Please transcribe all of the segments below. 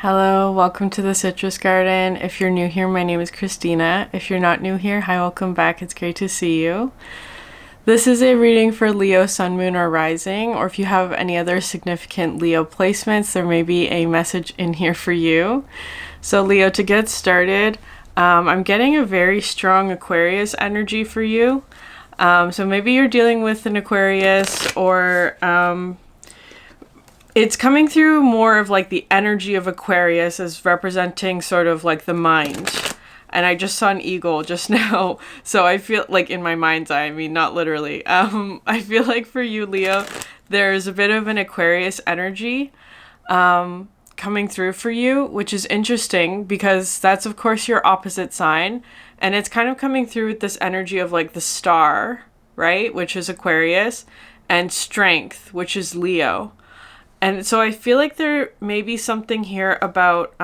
Hello, welcome to the Citrus Garden. If you're new here, my name is Christina. If you're not new here, hi, welcome back. It's great to see you. This is a reading for Leo, Sun, Moon, or Rising, or if you have any other significant Leo placements, there may be a message in here for you. So Leo, to get started, I'm getting a very strong Aquarius energy for you. So maybe you're dealing with an Aquarius or it's coming through more of like the energy of Aquarius as representing sort of like the mind. And I just saw an eagle just now. So I feel like in my mind's eye, I mean, not literally. I feel like for you, Leo, there's a bit of an Aquarius energy coming through for you, which is interesting because that's, of course, your opposite sign. And it's kind of coming through with this energy of like the star, right? Which is Aquarius, and strength, which is Leo. And so I feel like there may be something here about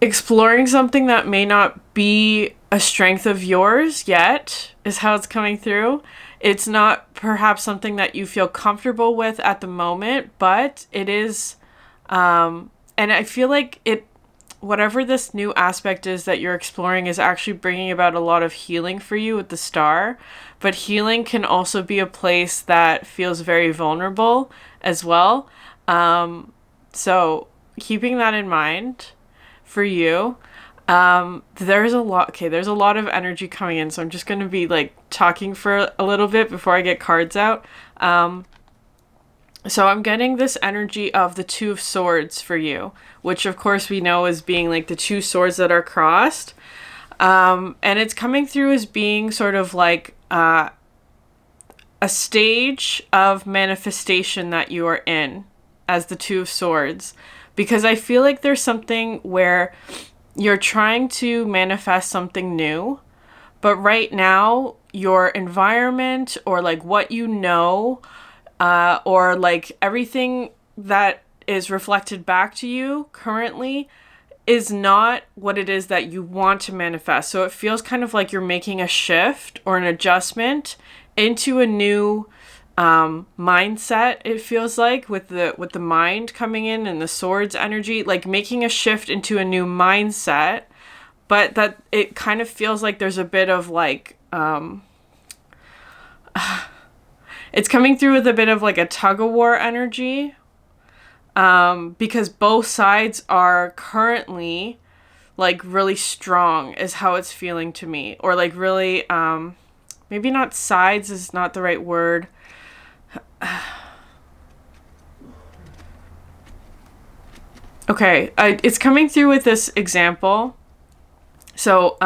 exploring something that may not be a strength of yours yet, is how it's coming through. It's not perhaps something that you feel comfortable with at the moment, but it is, and I feel like whatever this new aspect is that you're exploring is actually bringing about a lot of healing for you with the star. But healing can also be a place that feels very vulnerable as well. So keeping that in mind for you, there's a lot of energy coming in. So I'm just going to be like talking for a little bit before I get cards out. So I'm getting this energy of the Two of Swords for you, which of course we know as being like the two swords that are crossed. And it's coming through as being sort of like a stage of manifestation that you are in as the Two of Swords. Because I feel like there's something where you're trying to manifest something new, but right now your environment or like what you know, or like everything that is reflected back to you currently is not what it is that you want to manifest. So it feels kind of like you're making a shift or an adjustment into a new mindset. It feels like with the mind coming in and the swords energy, like making a shift into a new mindset, but that it kind of feels like there's a bit of like it's coming through with a bit of like a tug-of-war energy, because both sides are currently like really strong is how it's feeling to me. Or like really, maybe not sides is not the right word. Okay, it's coming through with this example. So,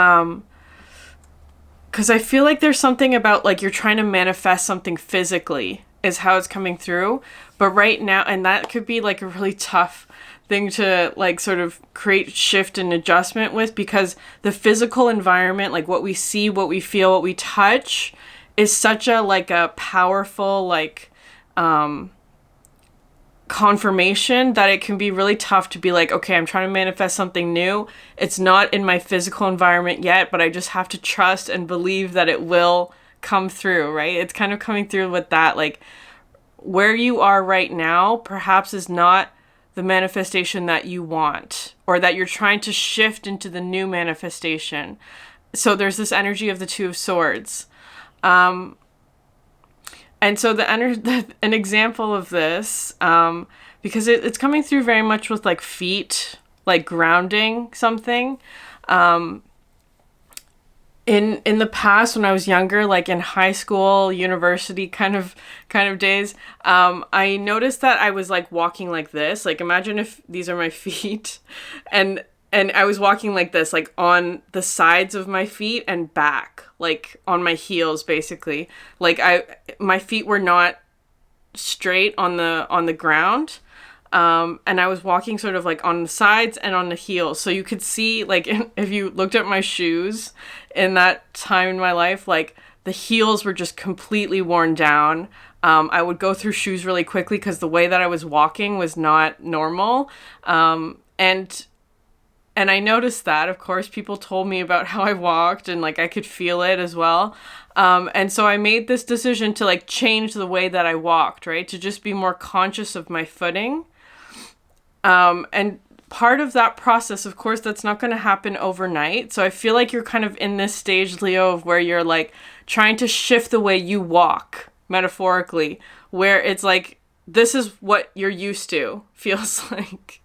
because I feel like there's something about like you're trying to manifest something physically is how it's coming through. But right now, and that could be like a really tough thing to like sort of create shift and adjustment with, because the physical environment, like what we see, what we feel, what we touch is such a like a powerful like confirmation that it can be really tough to be like, okay, I'm trying to manifest something new. It's not in my physical environment yet, but I just have to trust and believe that it will come through, right? It's kind of coming through with that, like where you are right now perhaps is not the manifestation that you want, or that you're trying to shift into the new manifestation. So there's this energy of the Two of Swords. And so an example of this, because it's coming through very much with like feet, like grounding something. In the past, when I was younger, like in high school, university kind of days, I noticed that I was like walking like this. Like imagine if these are my feet, and I was walking like this, like on the sides of my feet and back, like on my heels, basically. Like my feet were not straight on the ground. And I was walking sort of like on the sides and on the heels. So you could see, like, if you looked at my shoes in that time in my life, like the heels were just completely worn down. I would go through shoes really quickly because the way that I was walking was not normal. And And I noticed that, of course, people told me about how I walked and like I could feel it as well. And so I made this decision to like change the way that I walked, right? To just be more conscious of my footing. And part of that process, of course, that's not going to happen overnight. So I feel like you're kind of in this stage, Leo, of where you're like trying to shift the way you walk, metaphorically, where it's like, this is what you're used to, feels like,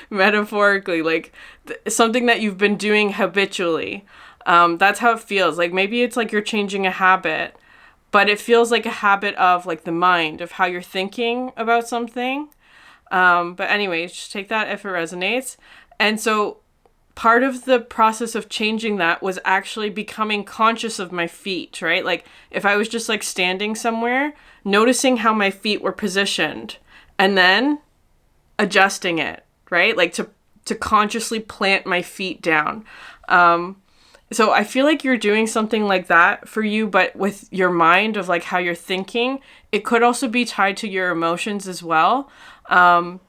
metaphorically, like something that you've been doing habitually. That's how it feels. Like maybe it's like you're changing a habit, but it feels like a habit of like the mind, of how you're thinking about something. But anyways, just take that if it resonates. And so part of the process of changing that was actually becoming conscious of my feet, right? Like if I was just like standing somewhere, noticing how my feet were positioned and then adjusting it, right? Like to consciously plant my feet down. So I feel like you're doing something like that for you, but with your mind of like how you're thinking. It could also be tied to your emotions as well. And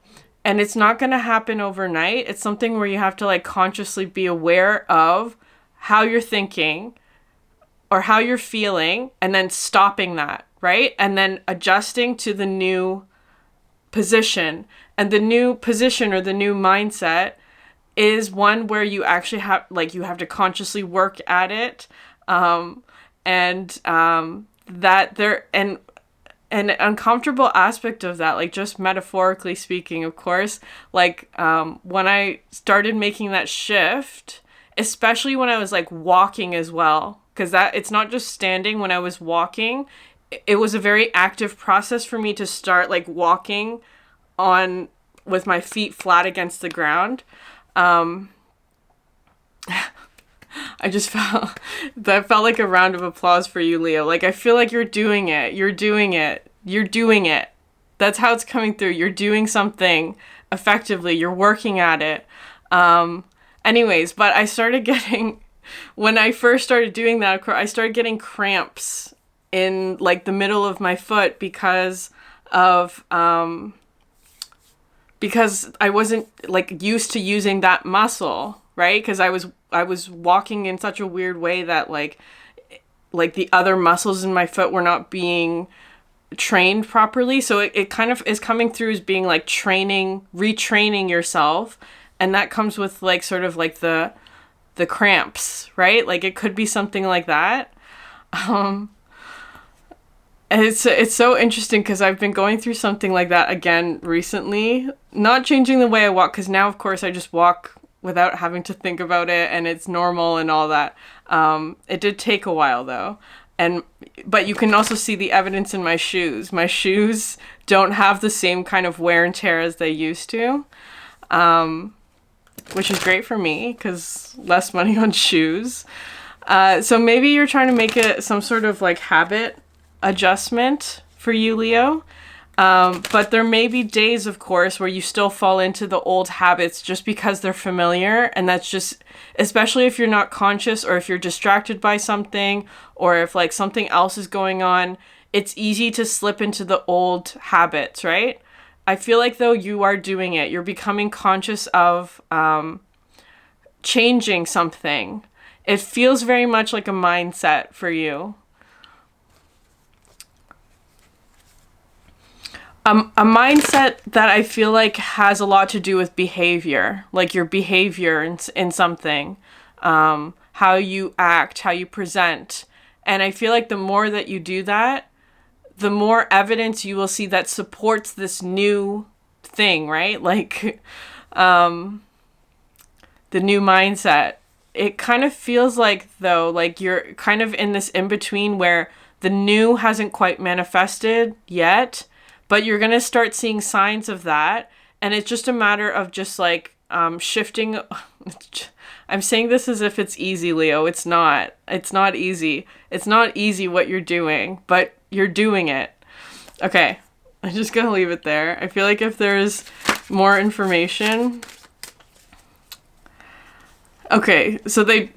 it's not going to happen overnight. It's something where you have to like consciously be aware of how you're thinking or how you're feeling and then stopping that, right? And then adjusting to the new position. And the new position or the new mindset is one where you actually have, like, you have to consciously work at it. That there, and an uncomfortable aspect of that, like just metaphorically speaking, of course, like, when I started making that shift, especially when I was like walking as well, because that it's not just standing. When I was walking, it was a very active process for me to start like walking on with my feet flat against the ground. I just felt that felt like a round of applause for you, Leo. Like I feel like you're doing it. You're doing it. You're doing it. That's how it's coming through. You're doing something effectively. You're working at it. Anyways, but I started getting, when I first started doing that, I started getting cramps in like the middle of my foot because I wasn't like used to using that muscle, right? Because I was walking in such a weird way that like the other muscles in my foot were not being trained properly. So it kind of is coming through as being like retraining yourself. And that comes with like sort of like the cramps, right? Like it could be something like that. And it's so interesting because I've been going through something like that again recently. Not changing the way I walk, because now, of course, I just walk without having to think about it, and it's normal and all that. It did take a while, though. But you can also see the evidence in my shoes. My shoes don't have the same kind of wear and tear as they used to, which is great for me, because less money on shoes. So maybe you're trying to make it some sort of like habit adjustment for you, Leo. But there may be days, of course, where you still fall into the old habits just because they're familiar. And that's just, especially if you're not conscious or if you're distracted by something or if like something else is going on, it's easy to slip into the old habits, right? I feel like though you are doing it, you're becoming conscious of changing something. It feels very much like a mindset for you. A mindset that I feel like has a lot to do with behavior, like your behavior in something, how you act, how you present. And I feel like the more that you do that, the more evidence you will see that supports this new thing, right? Like, the new mindset. It kind of feels like, though, like you're kind of in this in-between where the new hasn't quite manifested yet, but you're going to start seeing signs of that. And it's just a matter of just like shifting. I'm saying this as if it's easy, Leo. It's not. It's not easy. It's not easy what you're doing, but you're doing it. Okay. I'm just going to leave it there. I feel like if there's more information. Okay. So they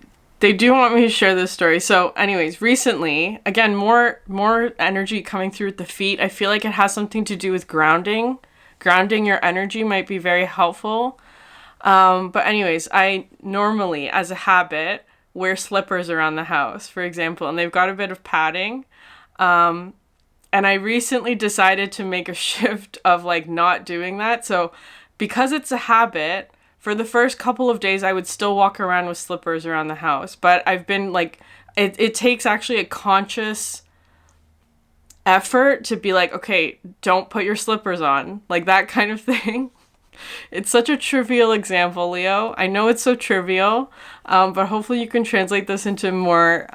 do want me to share this story. So anyways, recently, again, more energy coming through with the feet. I feel like it has something to do with grounding. Grounding your energy might be very helpful. But anyways, I normally, as a habit, wear slippers around the house, for example, and they've got a bit of padding. And I recently decided to make a shift of like not doing that. So because it's a habit, for the first couple of days I would still walk around with slippers around the house. But I've been like it takes actually a conscious effort to be like, okay, don't put your slippers on. Like that kind of thing. It's such a trivial example, Leo. I know it's so trivial, but hopefully you can translate this into a more,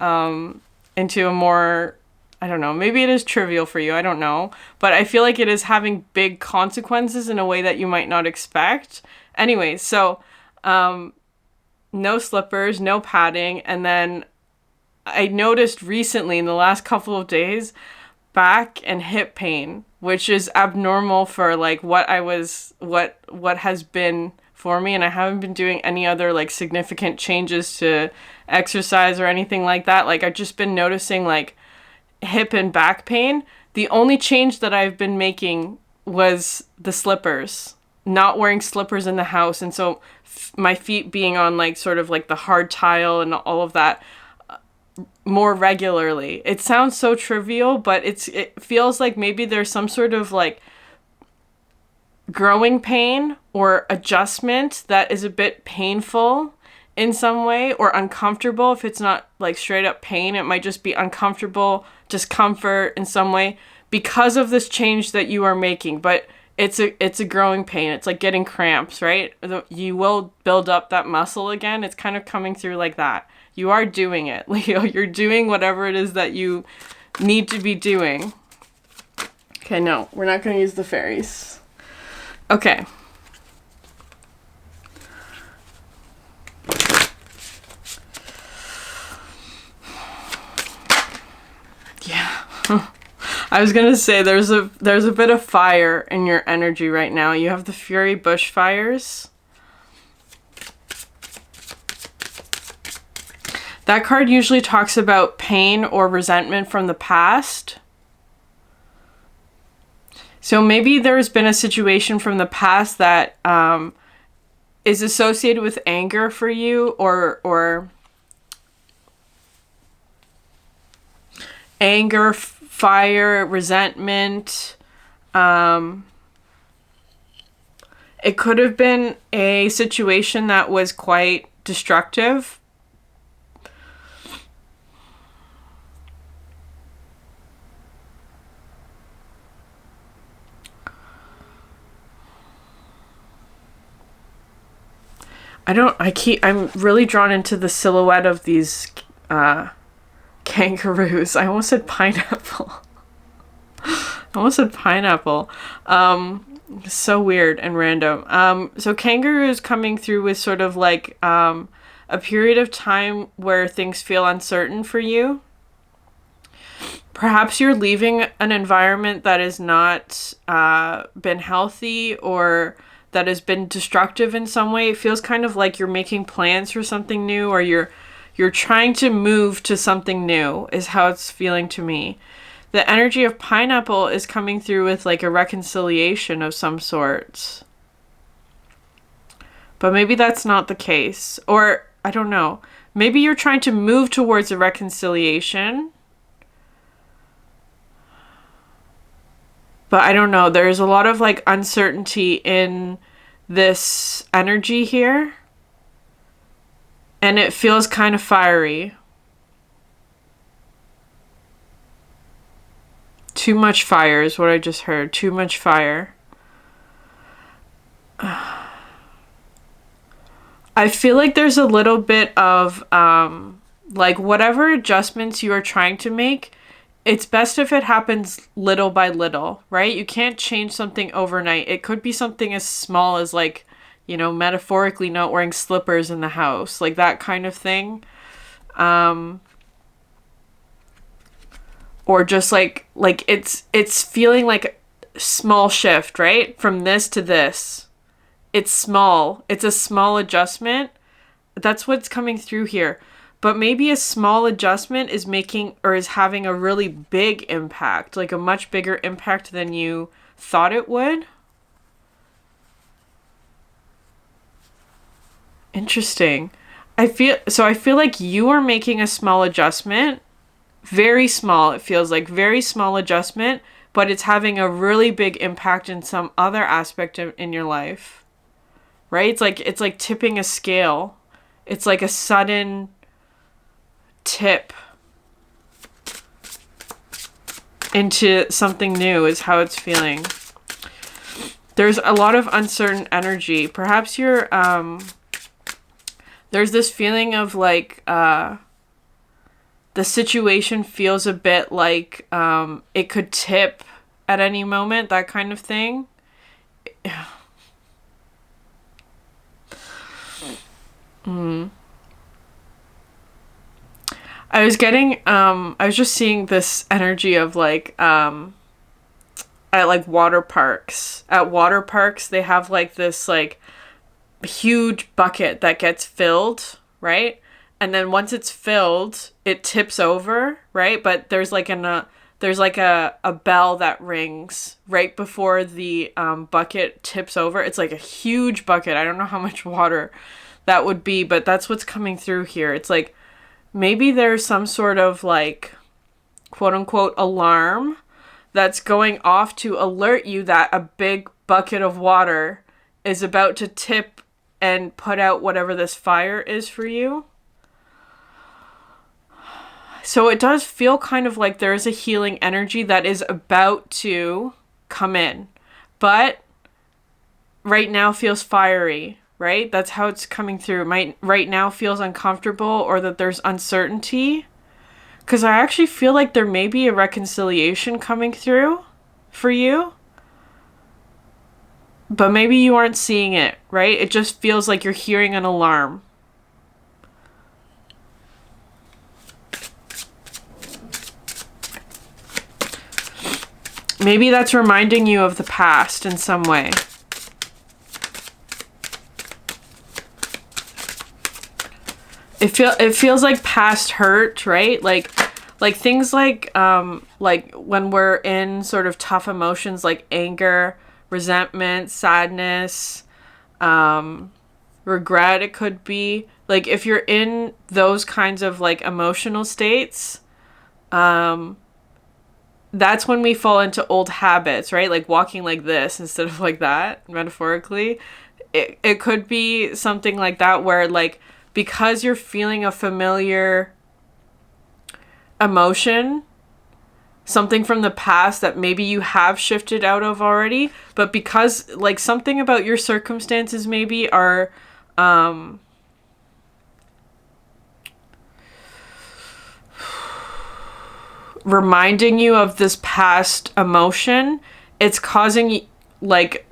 I don't know, maybe it is trivial for you, I don't know. But I feel like it is having big consequences in a way that you might not expect. Anyway, so no slippers, no padding, and then I noticed recently in the last couple of days, back and hip pain, which is abnormal for like what has been for me, and I haven't been doing any other like significant changes to exercise or anything like that. Like I've just been noticing like hip and back pain. The only change that I've been making was the slippers, not wearing slippers in the house, and so my feet being on like sort of like the hard tile and all of that more regularly. It sounds so trivial, but it feels like maybe there's some sort of like growing pain or adjustment that is a bit painful in some way, or uncomfortable. If it's not like straight up pain, it might just be uncomfortable, discomfort in some way because of this change that you are making. But it's a growing pain. It's like getting cramps, right? You will build up that muscle again. It's kind of coming through like that. You are doing it, Leo. You're doing whatever it is that you need to be doing. Okay, no, we're not going to use the fairies. Okay. Yeah. I was going to say there's a bit of fire in your energy right now. You have the Fury Bushfires. That card usually talks about pain or resentment from the past. So maybe there's been a situation from the past that is associated with anger for you, or anger, fire, resentment. It could have been a situation that was quite destructive. I'm really drawn into the silhouette of these kangaroos. I almost said pineapple. So weird and random. So kangaroos coming through with sort of like a period of time where things feel uncertain for you. Perhaps you're leaving an environment that has not been healthy, or that has been destructive in some way. It feels kind of like you're making plans for something new, or you're trying to move to something new is how it's feeling to me. The energy of pineapple is coming through with like a reconciliation of some sorts. But maybe that's not the case. Or I don't know. Maybe you're trying to move towards a reconciliation. But I don't know. There's a lot of like uncertainty in this energy here. And it feels kind of fiery. Too much fire is what I just heard. Too much fire. I feel like there's a little bit of like whatever adjustments you are trying to make, it's best if it happens little by little, right? You can't change something overnight. It could be something as small as like, you know, metaphorically not wearing slippers in the house, like that kind of thing. Or just like it's feeling like a small shift, right? From this to this. It's small. It's a small adjustment. That's what's coming through here. But maybe a small adjustment is making or is having a really big impact, like a much bigger impact than you thought it would. Interesting. I feel like you are making a small adjustment. Very small, it feels like very small adjustment, but it's having a really big impact in some other aspect in your life. Right? It's like tipping a scale. It's like a sudden tip into something new is how it's feeling. There's a lot of uncertain energy. Perhaps you're there's this feeling of like the situation feels a bit like it could tip at any moment, that kind of thing. I was getting I was just seeing this energy of like at like water parks. At water parks they have like this like huge bucket that gets filled, right? And then once it's filled, it tips over, right? But there's like a bell that rings right before the bucket tips over. It's like a huge bucket. I don't know how much water that would be, but that's what's coming through here. It's like maybe there's some sort of like quote unquote alarm that's going off to alert you that a big bucket of water is about to tip and put out whatever this fire is for you. So it does feel kind of like there is a healing energy that is about to come in, but right now feels fiery, right? That's how it's coming through. Right now feels uncomfortable, or that there's uncertainty. Because I actually feel like there may be a reconciliation coming through for you. But maybe you aren't seeing it, right? It just feels like you're hearing an alarm. Maybe that's reminding you of the past in some way. It feels like past hurt, right? Like things like when we're in sort of tough emotions like anger, resentment, sadness, regret, it could be. Like if you're in those kinds of like emotional states, that's when we fall into old habits, right? Like walking like this instead of like that, metaphorically. It could be something like that where like, because you're feeling a familiar emotion, something from the past that maybe you have shifted out of already, but because like something about your circumstances maybe are reminding you of this past emotion, it's causing like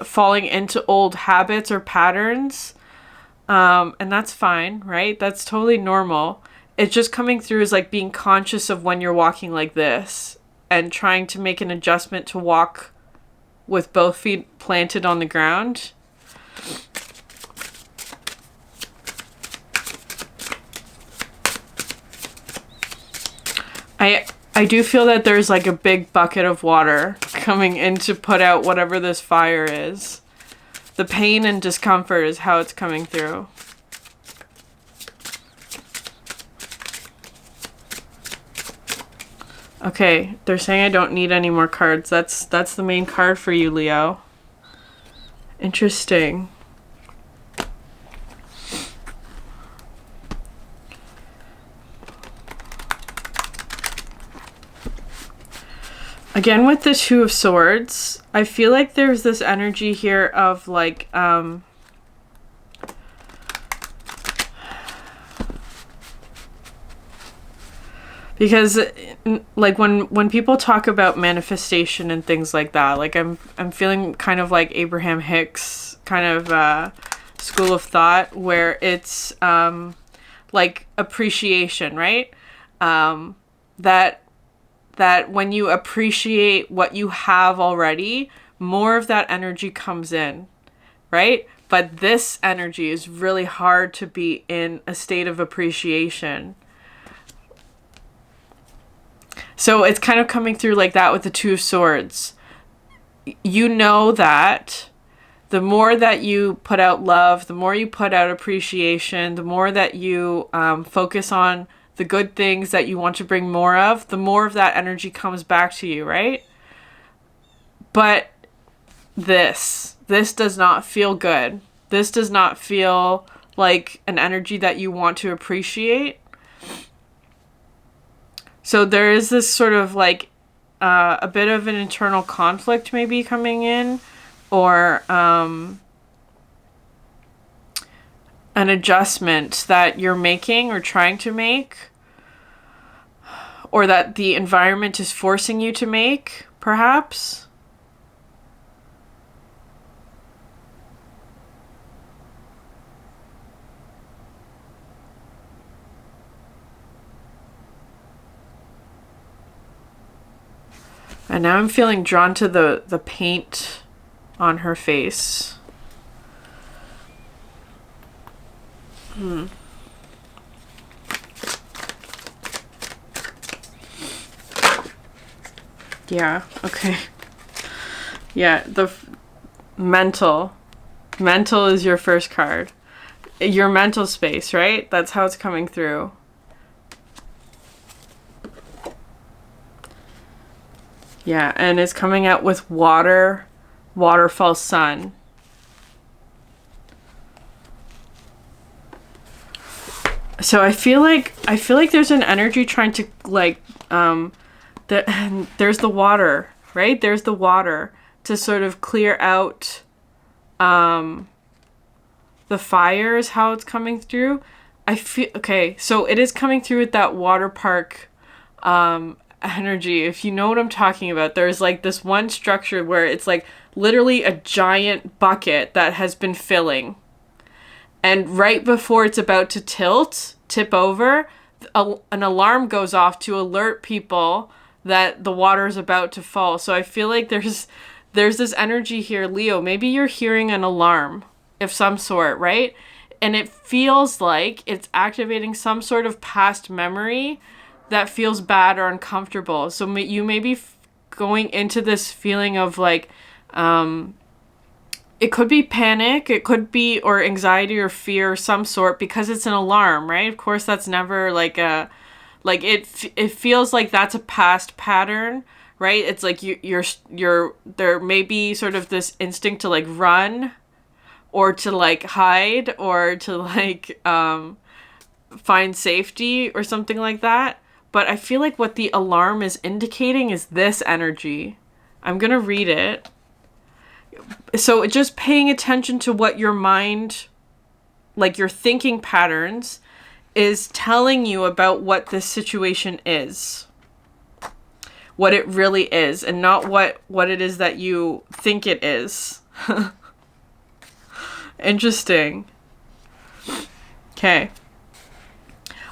falling into old habits or patterns. And that's fine, right? That's totally normal. It's just coming through as like being conscious of when you're walking like this and trying to make an adjustment to walk with both feet planted on the ground. I do feel that there's like a big bucket of water coming in to put out whatever this fire is. The pain and discomfort is how it's coming through. Okay, they're saying I don't need any more cards. That's the main card for you, Leo. Interesting. Again, with the Two of Swords, I feel like there's this energy here of like, because like when people talk about manifestation and things like that, like I'm feeling kind of like Abraham Hicks kind of school of thought, where it's like appreciation, right? That when you appreciate what you have already, more of that energy comes in, right? But this energy is really hard to be in a state of appreciation. So it's kind of coming through like that with the Two of Swords. You know that the more that you put out love, the more you put out appreciation, the more that you focus on the good things that you want to bring more of, the more of that energy comes back to you, right? But this does not feel good. This does not feel like an energy that you want to appreciate. So there is this sort of like a bit of an internal conflict maybe coming in, or an adjustment that you're making or trying to make, or that the environment is forcing you to make, perhaps. And now I'm feeling drawn to the paint on her face. Yeah, okay. Yeah, the mental. Mental is your first card. Your mental space, right? That's how it's coming through. Yeah, and it's coming out with water, waterfall, sun. So I feel like there's an energy trying to like there's the water, right? There's the water to sort of clear out the fire is how it's coming through. I feel okay, so it is coming through with that water park energy. If you know what I'm talking about, there's like this one structure where it's like literally a giant bucket that has been filling, and right before it's about to tip over, an alarm goes off to alert people that the water is about to fall. So I feel like there's this energy here, Leo. Maybe you're hearing an alarm of some sort, right? And it feels like it's activating some sort of past memory that feels bad or uncomfortable. So you may be going into this feeling of like, it could be panic, it could be, or anxiety or fear of some sort, because it's an alarm, right? Of course, that's never like it feels like that's a past pattern, right? It's like you're there may be sort of this instinct to like run, or to like hide, or to like find safety or something like that. But I feel like what the alarm is indicating is this energy. I'm going to read it. So just paying attention to what your mind, like your thinking patterns, is telling you about what this situation is. What it really is, and not what it is that you think it is. Interesting. Okay.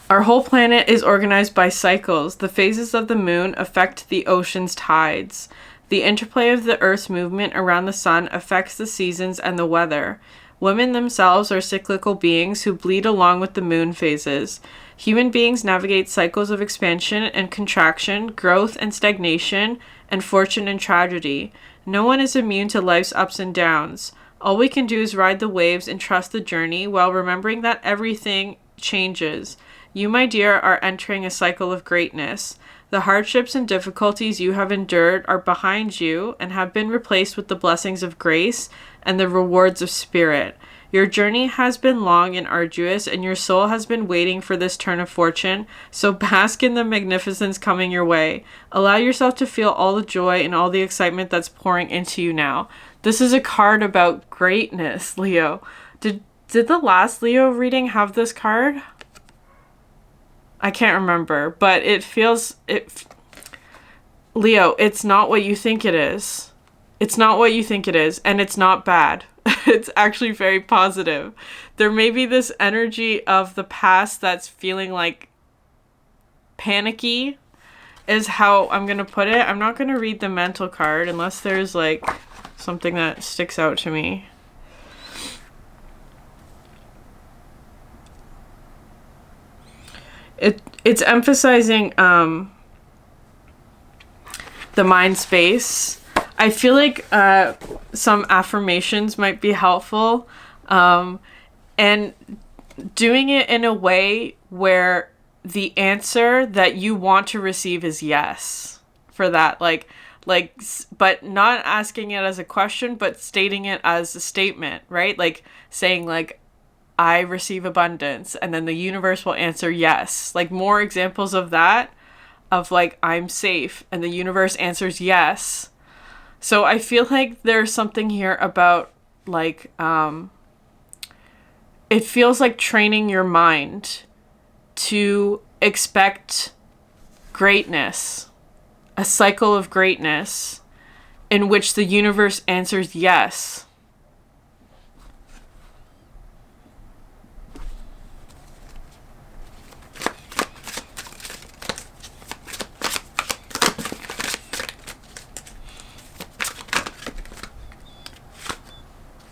Our whole planet is organized by cycles. The phases of the moon affect the ocean's tides. The interplay of the Earth's movement around the sun affects the seasons and the weather. Women themselves are cyclical beings who bleed along with the moon phases. Human beings navigate cycles of expansion and contraction, growth and stagnation, and fortune and tragedy. No one is immune to life's ups and downs. All we can do is ride the waves and trust the journey while remembering that everything changes. You, my dear, are entering a cycle of greatness. The hardships and difficulties you have endured are behind you and have been replaced with the blessings of grace and the rewards of spirit. Your journey has been long and arduous, and your soul has been waiting for this turn of fortune, so bask in the magnificence coming your way. Allow yourself to feel all the joy and all the excitement that's pouring into you now. This is a card about greatness, Leo. Did the last Leo reading have this card? I can't remember, but Leo, it's not what you think it is. It's not what you think it is, and it's not bad. It's actually very positive. There may be this energy of the past that's feeling like panicky, is how I'm going to put it. I'm not going to read the mental card unless there's like something that sticks out to me. It's emphasizing the mind space I feel like some affirmations might be helpful, and doing it in a way where the answer that you want to receive is yes for that. But not asking it as a question, but stating it as a statement, right? Like saying like, I receive abundance, and then the universe will answer yes. Like more examples of that, of like, I'm safe, and the universe answers yes. So I feel like there's something here about like, it feels like training your mind to expect greatness, a cycle of greatness in which the universe answers yes.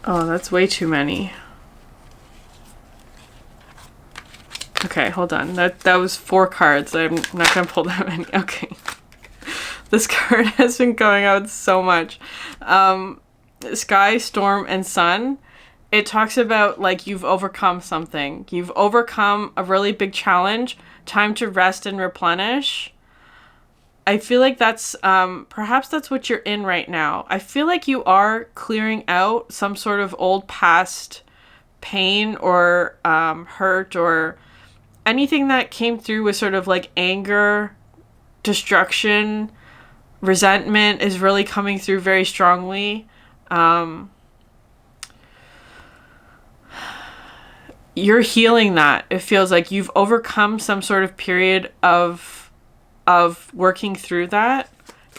Oh, that's way too many. Okay, hold on. That was 4 cards. I'm not gonna pull that many. Okay. This card has been going out so much. Sky, Storm, and Sun. It talks about like you've overcome something. You've overcome a really big challenge. Time to rest and replenish. I feel like that's, perhaps that's what you're in right now. I feel like you are clearing out some sort of old past pain or hurt or anything that came through with sort of like anger, destruction, resentment is really coming through very strongly. You're healing that. It feels like you've overcome some sort of period of working through that.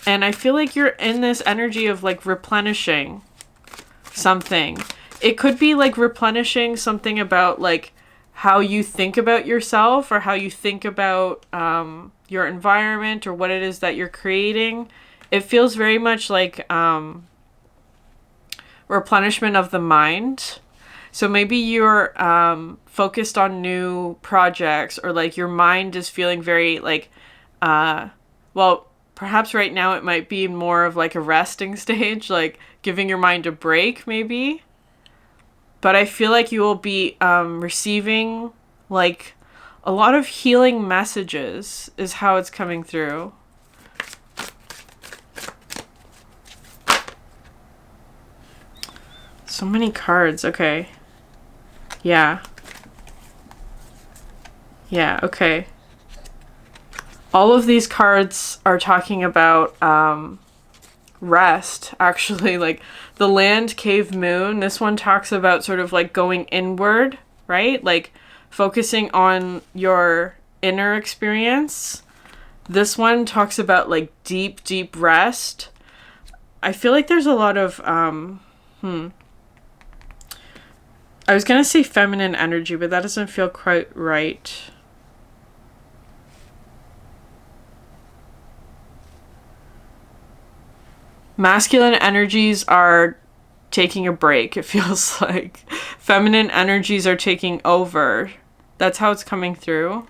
And I feel like you're in this energy of like replenishing something. It could be like replenishing something about like how you think about yourself or how you think about your environment or what it is that you're creating. It feels very much like replenishment of the mind. So maybe you're focused on new projects, or like your mind is feeling very like, well, perhaps right now it might be more of like a resting stage, like giving your mind a break maybe. But I feel like you will be receiving like a lot of healing messages is how it's coming through. So many cards. Okay. Yeah. Yeah, okay. All of these cards are talking about rest, actually. Like the Land, Cave, Moon. This one talks about sort of like going inward, right? Like focusing on your inner experience. This one talks about like deep, deep rest. I feel like there's a lot of, I was gonna say feminine energy, but that doesn't feel quite right. Masculine energies are taking a break, it feels like. Feminine energies are taking over. That's how it's coming through.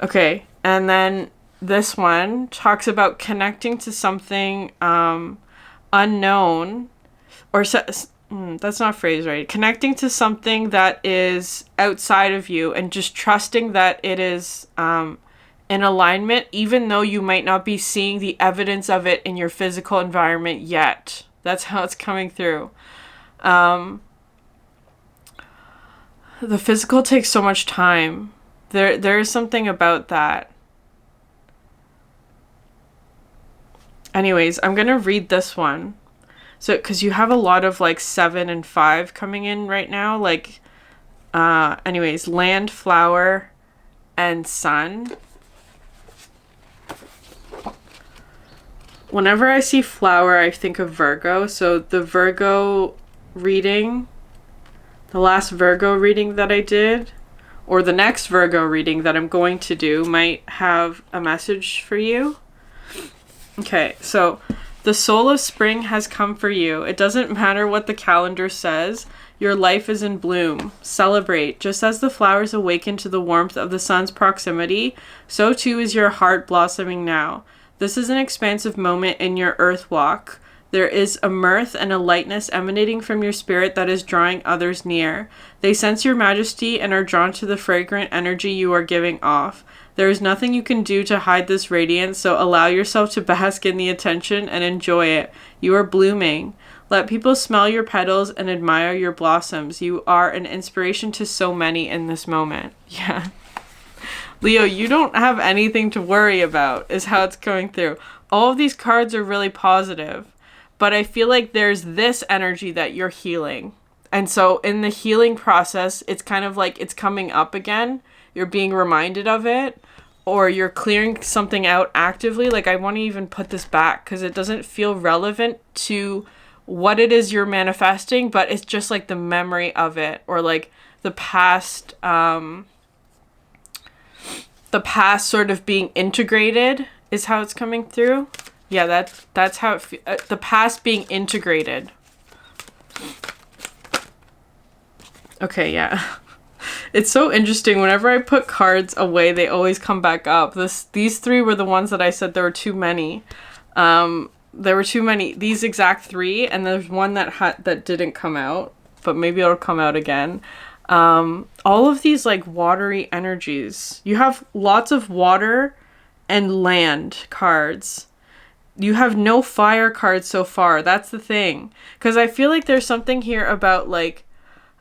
Okay, and then this one talks about connecting to something unknown, or that's not phrased right. Connecting to something that is outside of you and just trusting that it is in alignment, even though you might not be seeing the evidence of it in your physical environment yet. That's how it's coming through. The physical takes so much time. There is something about that. Anyways, I'm going to read this one. So, because you have a lot of like 7 and 5 coming in right now. Like, anyways, Land, Flower, and Sun. Whenever I see flower, I think of Virgo. So the Virgo reading, the last Virgo reading that I did, or the next Virgo reading that I'm going to do, might have a message for you. Okay, so the soul of spring has come for you. It doesn't matter what the calendar says. Your life is in bloom. Celebrate. Just as the flowers awaken to the warmth of the sun's proximity, so too is your heart blossoming now. This is an expansive moment in your earth walk. There is a mirth and a lightness emanating from your spirit that is drawing others near. They sense your majesty and are drawn to the fragrant energy you are giving off. There is nothing you can do to hide this radiance, so allow yourself to bask in the attention and enjoy it. You are blooming. Let people smell your petals and admire your blossoms. You are an inspiration to so many in this moment. Yeah. Leo, you don't have anything to worry about, is how it's going through. All of these cards are really positive, but I feel like there's this energy that you're healing. And so in the healing process, it's kind of like it's coming up again. You're being reminded of it, or you're clearing something out actively. Like, I want to even put this back because it doesn't feel relevant to what it is you're manifesting, but it's just like the memory of it, or like the past sort of being integrated is how it's coming through. Yeah, that's how it the past being integrated. Okay, yeah. It's so interesting. Whenever I put cards away, they always come back up. These three were the ones that I said there were too many. There were too many. These exact three, and there's one that didn't come out, but maybe it'll come out again. All of these like watery energies. You have lots of water and land cards. You have no fire cards so far. That's the thing. Because I feel like there's something here about like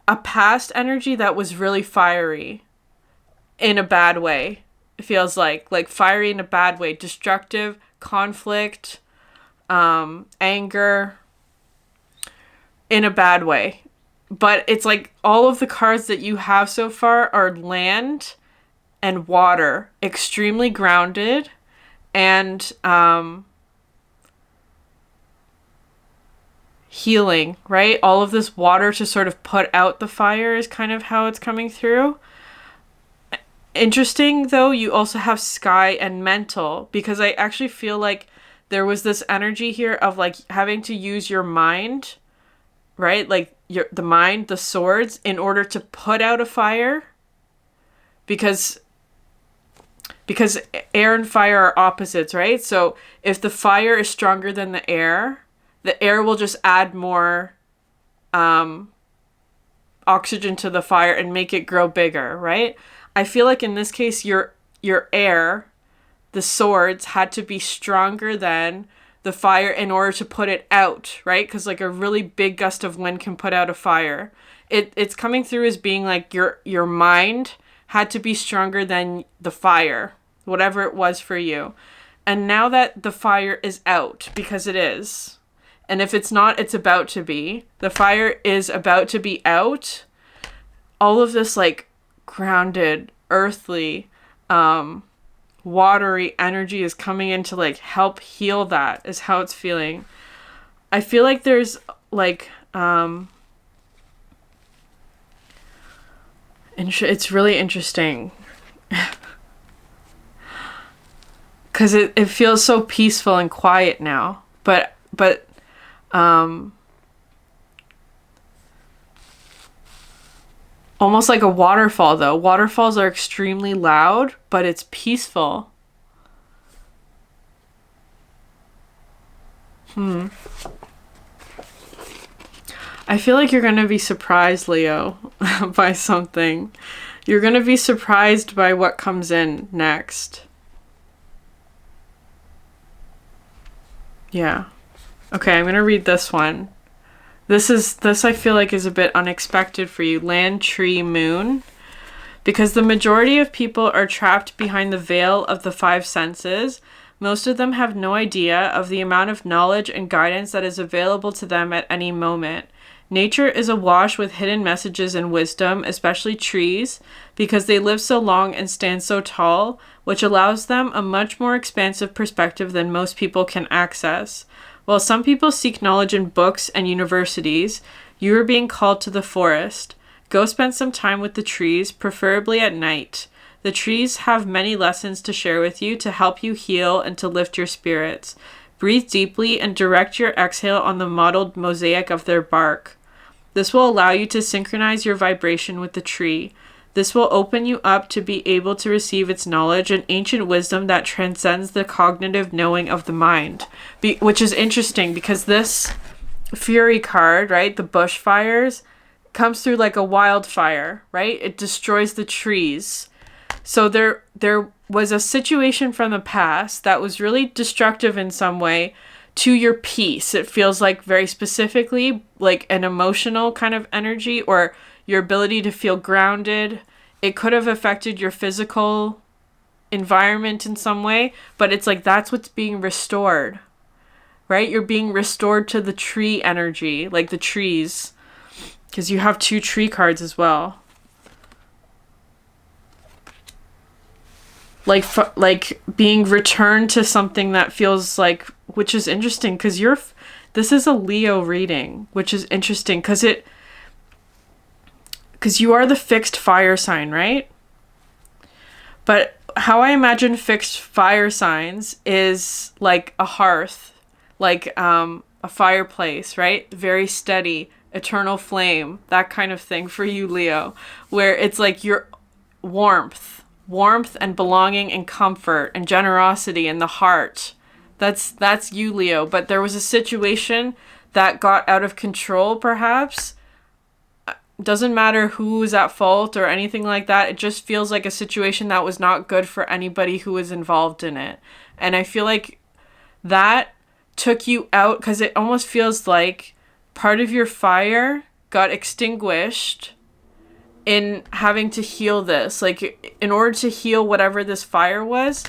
a past energy that was really fiery in a bad way. It feels like fiery in a bad way, destructive, conflict, anger in a bad way. But it's like all of the cards that you have so far are land and water, extremely grounded, and healing, right? All of this water to sort of put out the fire is kind of how it's coming through. Interesting, though, you also have sky and mental, because I actually feel like there was this energy here of like having to use your mind, right? Like the mind, the swords, in order to put out a fire, because air and fire are opposites, right? So if the fire is stronger than the air will just add more oxygen to the fire and make it grow bigger, right? I feel like in this case, your air, the swords, had to be stronger than the fire in order to put it out, right? Because like a really big gust of wind can put out a fire. It's coming through as being like your mind had to be stronger than the fire, whatever it was for you. And now that the fire is out, because it is, and if it's not, it's about to be. The fire is about to be out. All of this like grounded, earthly, watery energy is coming in to like help heal that, is how it's feeling. I feel like there's like, it's really interesting. Because it feels so peaceful and quiet now. But almost like a waterfall, though. Waterfalls are extremely loud, but it's peaceful. I feel like you're going to be surprised, Leo, by something. You're going to be surprised by what comes in next. Yeah. Okay, I'm going to read this one. This I feel like is a bit unexpected for you. Land, tree, moon. Because the majority of people are trapped behind the veil of the five senses, most of them have no idea of the amount of knowledge and guidance that is available to them at any moment. Nature is awash with hidden messages and wisdom, especially trees, because they live so long and stand so tall, which allows them a much more expansive perspective than most people can access. While some people seek knowledge in books and universities, you are being called to the forest. Go spend some time with the trees, preferably at night. The trees have many lessons to share with you to help you heal and to lift your spirits. Breathe deeply and direct your exhale on the mottled mosaic of their bark. This will allow you to synchronize your vibration with the tree. This will open you up to be able to receive its knowledge and ancient wisdom that transcends the cognitive knowing of the mind. Which is interesting because this Fury card, right, the bushfires, comes through like a wildfire, right? It destroys the trees. So there was a situation from the past that was really destructive in some way to your peace. It feels like very specifically like an emotional kind of energy or your ability to feel grounded. It could have affected your physical environment in some way, but it's like that's what's being restored, right? You're being restored to the tree energy, like the trees, because you have 2 tree cards as well. Like being returned to something that feels like, which is interesting because this is a Leo reading, which is interesting because you are the fixed fire sign, right? But how I imagine fixed fire signs is like a hearth, like a fireplace, right? Very steady, eternal flame, that kind of thing for you, Leo, where it's like your warmth and belonging and comfort and generosity in the heart. That's you, Leo. But there was a situation that got out of control, perhaps. Doesn't matter who was at fault or anything like that. It just feels like a situation that was not good for anybody who was involved in it. And I feel like that took you out because it almost feels like part of your fire got extinguished in having to heal this. Like, in order to heal whatever this fire was,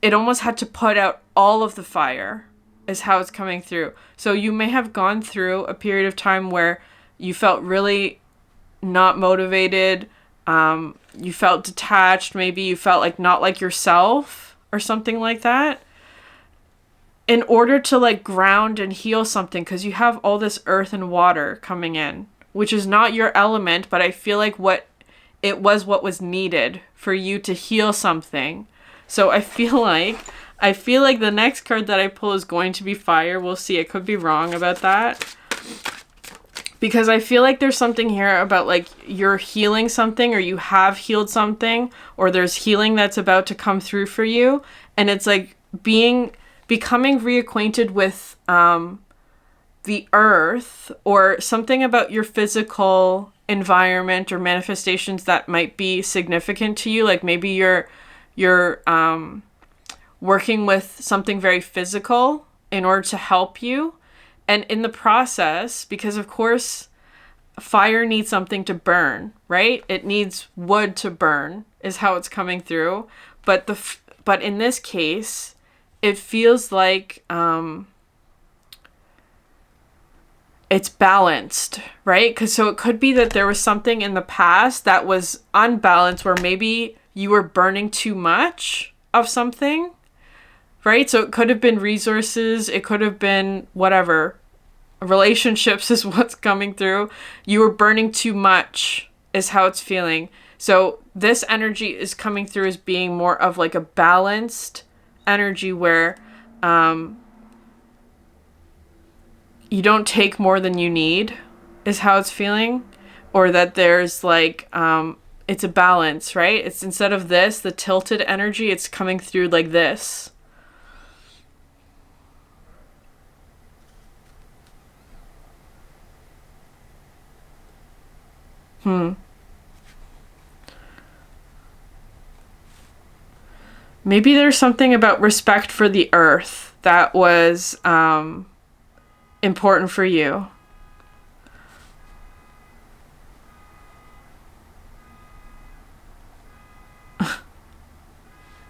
it almost had to put out all of the fire, is how it's coming through. So you may have gone through a period of time where you felt really not motivated, you felt detached, maybe you felt like not like yourself or something like that. In order to like ground and heal something, because you have all this earth and water coming in, which is not your element, but I feel like what was needed for you to heal something. So I feel like the next card that I pull is going to be fire. We'll see. I could be wrong about that. Because I feel like there's something here about like you're healing something or you have healed something or there's healing that's about to come through for you. And it's like becoming reacquainted with the earth or something about your physical environment or manifestations that might be significant to you. Like maybe you're working with something very physical in order to help you. And in the process, because of course, fire needs something to burn, right? It needs wood to burn is how it's coming through. But in this case, it feels like it's balanced, right? So it could be that there was something in the past that was unbalanced where maybe you were burning too much of something, right? So it could have been resources. It could have been whatever. Relationships is what's coming through. You were burning too much is how it's feeling. So this energy is coming through as being more of like a balanced energy where you don't take more than you need is how it's feeling. Or that there's like it's a balance, right? It's instead of this, the tilted energy, it's coming through like this. Maybe there's something about respect for the earth that was important for you.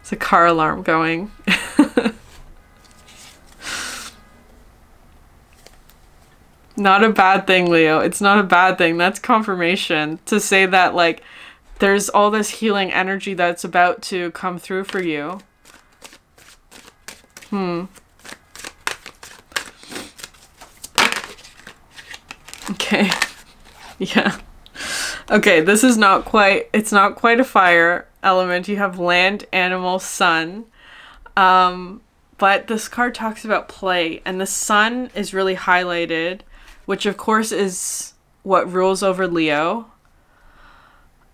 It's a car alarm going. Not a bad thing, Leo. It's not a bad thing. That's confirmation to say that, like, there's all this healing energy that's about to come through for you. Okay. Yeah. Okay, this is not quite, it's not quite a fire element. You have land, animal, sun. But this card talks about play, and the sun is really highlighted, which of course is what rules over Leo.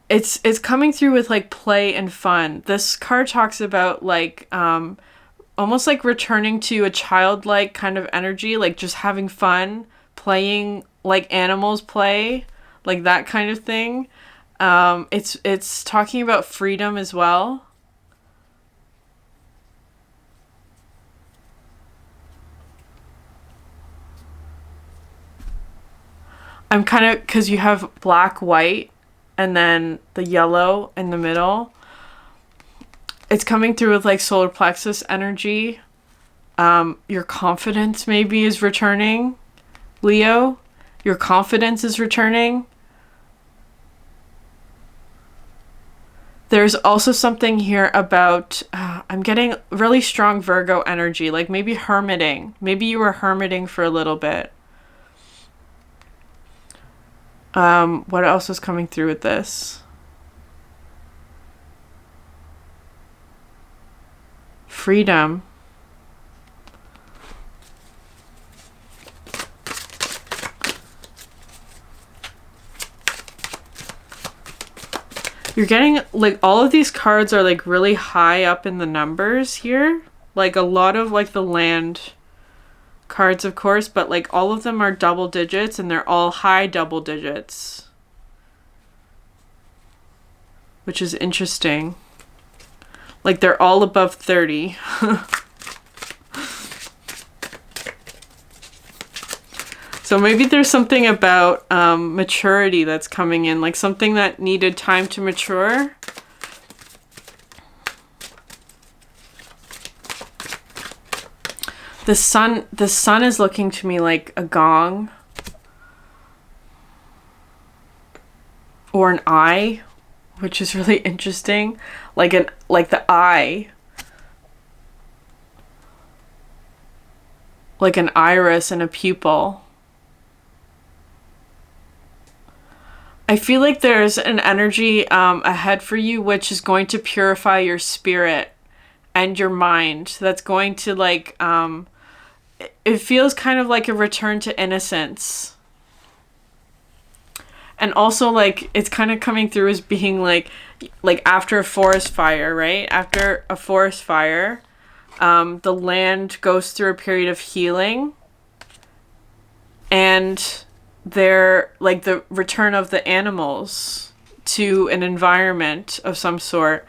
it's coming through with like play and fun. This card talks about like almost like returning to a childlike kind of energy, like just having fun, playing like animals play, like that kind of thing. It's talking about freedom as well. I'm kind of, because you have black, white, and then the yellow in the middle. It's coming through with like solar plexus energy. Your confidence maybe is returning, Leo. Your confidence is returning. There's also something here about, I'm getting really strong Virgo energy, like maybe hermiting. Maybe you were hermiting for a little bit. What else is coming through with this? Freedom. You're getting, like, all of these cards are, like, really high up in the numbers here. Like, a lot of, like, the land cards, of course, but, like, all of them are double digits, and they're all high double digits. Which is interesting. Like, they're all above 30. So maybe there's something about maturity that's coming in, like something that needed time to mature. The sun is looking to me like a gong or an eye, which is really interesting. Like the eye. Like an iris and a pupil. I feel like there's an energy ahead for you which is going to purify your spirit and your mind. That's going to like, it feels kind of like a return to innocence. And also like, it's kind of coming through as being like after a forest fire, right? After a forest fire, the land goes through a period of healing. And they're like the return of the animals to an environment of some sort.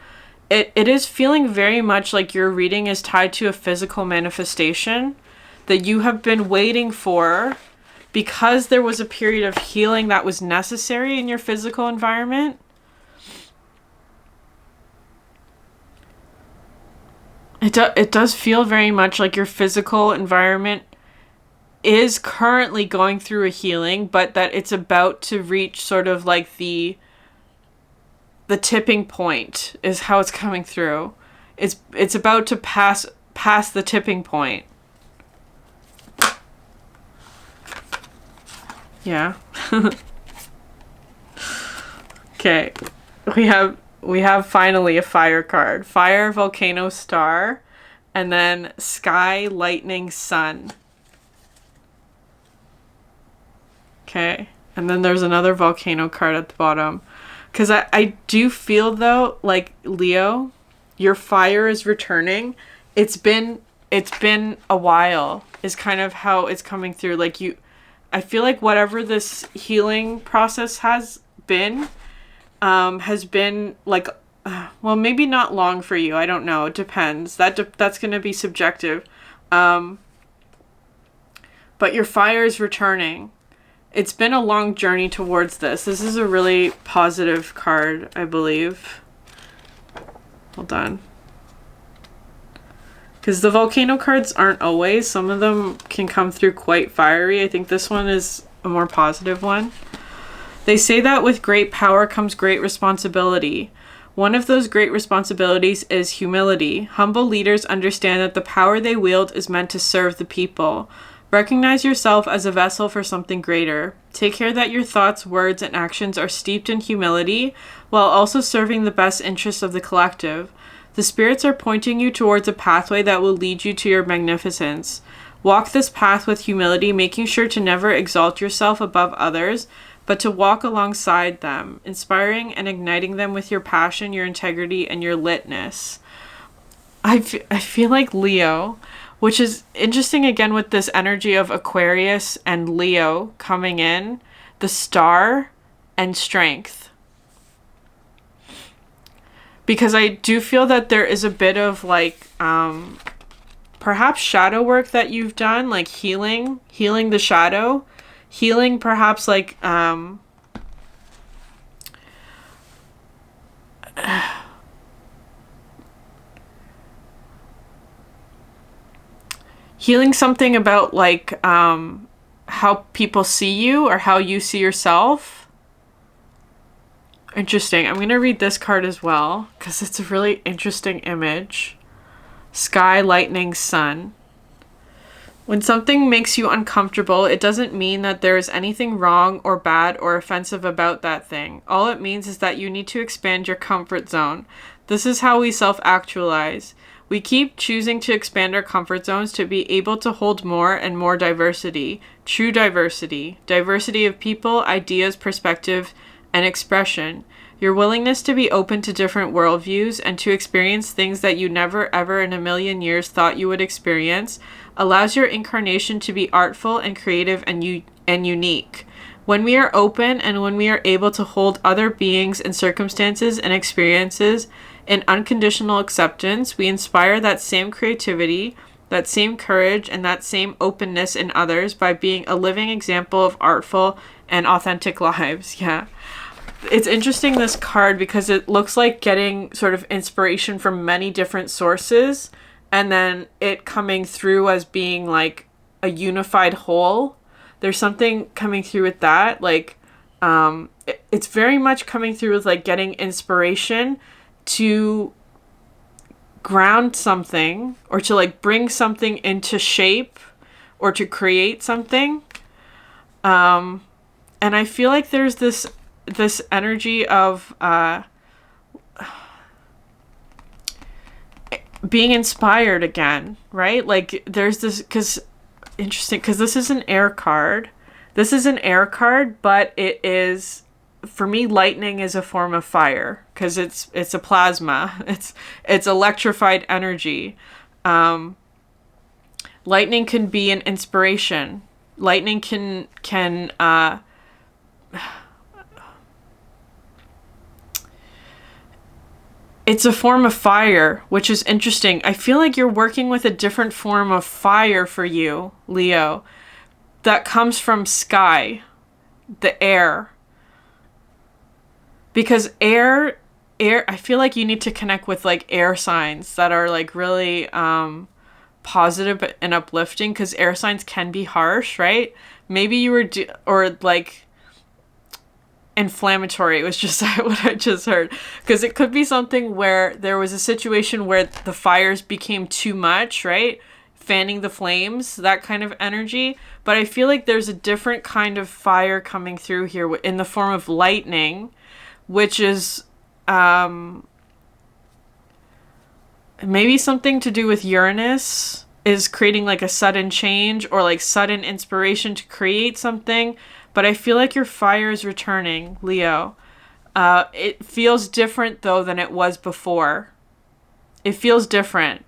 It is feeling very much like your reading is tied to a physical manifestation that you have been waiting for because there was a period of healing that was necessary in your physical environment. It does feel very much like your physical environment is currently going through a healing, but that it's about to reach sort of like the tipping point is how it's coming through. It's about to pass the tipping point. Yeah. Okay. We have finally a fire card. Fire, volcano, star, and then sky, lightning, sun. Okay, and then there's another volcano card at the bottom. Because I do feel, though, like, Leo, your fire is returning. It's been a while, is kind of how it's coming through. Like, I feel like whatever this healing process has been, like, well, maybe not long for you. I don't know. It depends. That's going to be subjective. But your fire is returning. It's been a long journey towards this. This is a really positive card, I believe. Hold on. Because the volcano cards aren't always. Some of them can come through quite fiery. I think this one is a more positive one. They say that with great power comes great responsibility. One of those great responsibilities is humility. Humble leaders understand that the power they wield is meant to serve the people. Recognize yourself as a vessel for something greater. Take care that your thoughts, words, and actions are steeped in humility, while also serving the best interests of the collective. The spirits are pointing you towards a pathway that will lead you to your magnificence. Walk this path with humility, making sure to never exalt yourself above others, but to walk alongside them, inspiring and igniting them with your passion, your integrity, and your litness. I feel like Leo, which is interesting again with this energy of Aquarius and Leo coming in, the star and strength. Because I do feel that there is a bit of like, perhaps shadow work that you've done, like healing the shadow, healing perhaps like, healing something about like, how people see you or how you see yourself. Interesting. I'm going to read this card as well because it's a really interesting image. Sky, lightning, sun. When something makes you uncomfortable, it doesn't mean that there is anything wrong or bad or offensive about that thing. All it means is that you need to expand your comfort zone. This is how we self-actualize. We keep choosing to expand our comfort zones to be able to hold more and more diversity. True diversity. Diversity of people, ideas, perspective, and expression. Your willingness to be open to different worldviews and to experience things that you never ever in a million years thought you would experience allows your incarnation to be artful and creative and unique. When we are open and when we are able to hold other beings and circumstances and experiences in unconditional acceptance, we inspire that same creativity, that same courage, and that same openness in others by being a living example of artful and authentic lives. Yeah. It's interesting, this card, because it looks like getting sort of inspiration from many different sources and then it coming through as being like a unified whole. There's something coming through with that. Like, it's very much coming through with like getting inspiration to ground something or to like bring something into shape or to create something. And I feel like there's this energy of being inspired again, right? Like there's this, interesting, because this is an air card. This is an air card, but it is, for me, lightning is a form of fire because it's a plasma. It's electrified energy. Lightning can be an inspiration. Lightning can it's a form of fire, which is interesting. I feel like you're working with a different form of fire for you, Leo, that comes from sky, the air. Because air, I feel like you need to connect with like air signs that are like really positive and uplifting, because air signs can be harsh, right? Maybe you were, or like inflammatory. It was just what I just heard, because it could be something where there was a situation where the fires became too much, right? Fanning the flames, that kind of energy. But I feel like there's a different kind of fire coming through here in the form of lightning, which is maybe something to do with Uranus is creating like a sudden change or like sudden inspiration to create something. But I feel like your fire is returning, Leo. It feels different, though, than it was before. It feels different.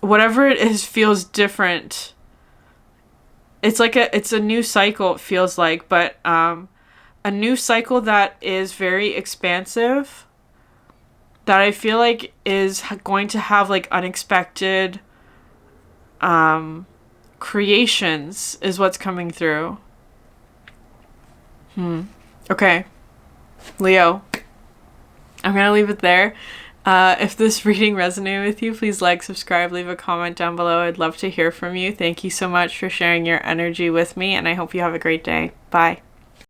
Whatever it is feels different. It's like it's a new cycle, it feels like. But a new cycle that is very expansive. That I feel like is going to have, like, unexpected creations is what's coming through. Okay. Leo. I'm going to leave it there. If this reading resonated with you, please like, subscribe, leave a comment down below. I'd love to hear from you. Thank you so much for sharing your energy with me, and I hope you have a great day. Bye.